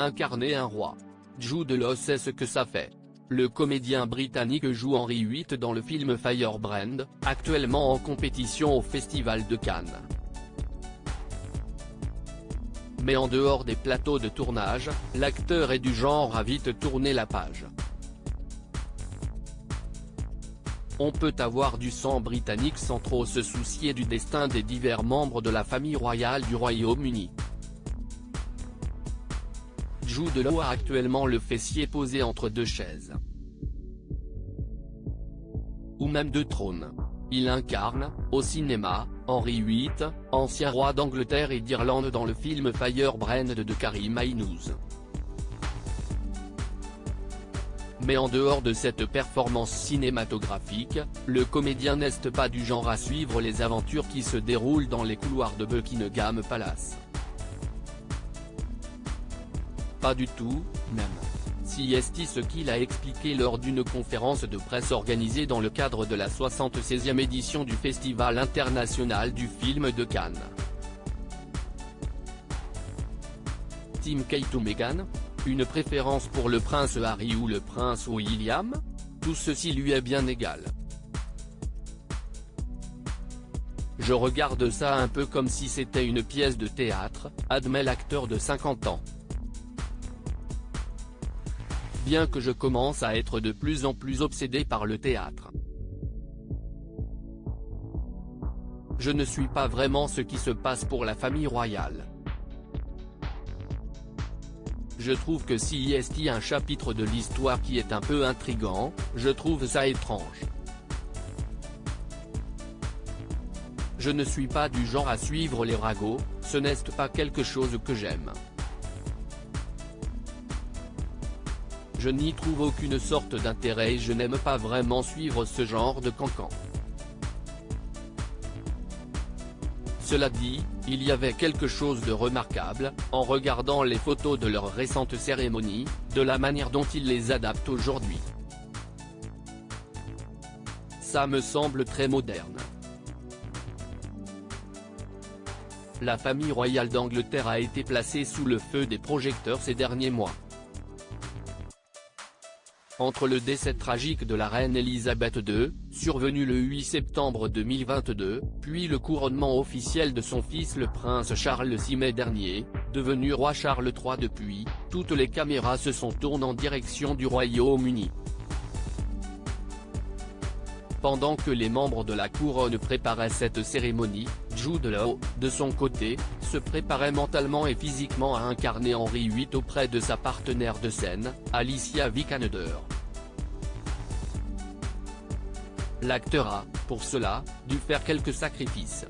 Incarner un roi. Jude Law sait ce que ça fait. Le comédien britannique joue Henri VIII dans le film Firebrand, actuellement en compétition au Festival de Cannes. Mais en dehors des plateaux de tournage, l'acteur est du genre à vite tourner la page. On peut avoir du sang britannique sans trop se soucier du destin des divers membres de la famille royale du Royaume-Uni. Jude Law a actuellement le fessier posé entre deux chaises. Ou même deux trônes. Il incarne, au cinéma, Henri VIII, ancien roi d'Angleterre et d'Irlande dans le film Firebrand de Karim Aynouz. Mais en dehors de cette performance cinématographique, le comédien n'est pas du genre à suivre les aventures qui se déroulent dans les couloirs de Buckingham Palace. Pas du tout, même. Si est ce qu'il a expliqué lors d'une conférence de presse organisée dans le cadre de la 76e édition du Festival international du film de Cannes. Team Kate ou Meghan ? Une préférence pour le prince Harry ou le prince William ? Tout ceci lui est bien égal. Je regarde ça un peu comme si c'était une pièce de théâtre, admet l'acteur de 50 ans. Bien que je commence à être de plus en plus obsédé par le théâtre. Je ne suis pas vraiment ce qui se passe pour la famille royale. Je trouve que s'il y a un chapitre de l'histoire qui est un peu intrigant, je trouve ça étrange. Je ne suis pas du genre à suivre les ragots, ce n'est pas quelque chose que j'aime. Je n'y trouve aucune sorte d'intérêt et je n'aime pas vraiment suivre ce genre de cancan. Cela dit, il y avait quelque chose de remarquable, en regardant les photos de leur récente cérémonie, de la manière dont ils les adaptent aujourd'hui. Ça me semble très moderne. La famille royale d'Angleterre a été placée sous le feu des projecteurs ces derniers mois. Entre le décès tragique de la reine Elisabeth II, survenu le 8 septembre 2022, puis le couronnement officiel de son fils le prince Charles le 6 mai dernier, devenu roi Charles III depuis, toutes les caméras se sont tournées en direction du Royaume-Uni. Pendant que les membres de la couronne préparaient cette cérémonie, Jude Law, de son côté, se préparait mentalement et physiquement à incarner Henri VIII auprès de sa partenaire de scène, Alicia Vikander. L'acteur a, pour cela, dû faire quelques sacrifices.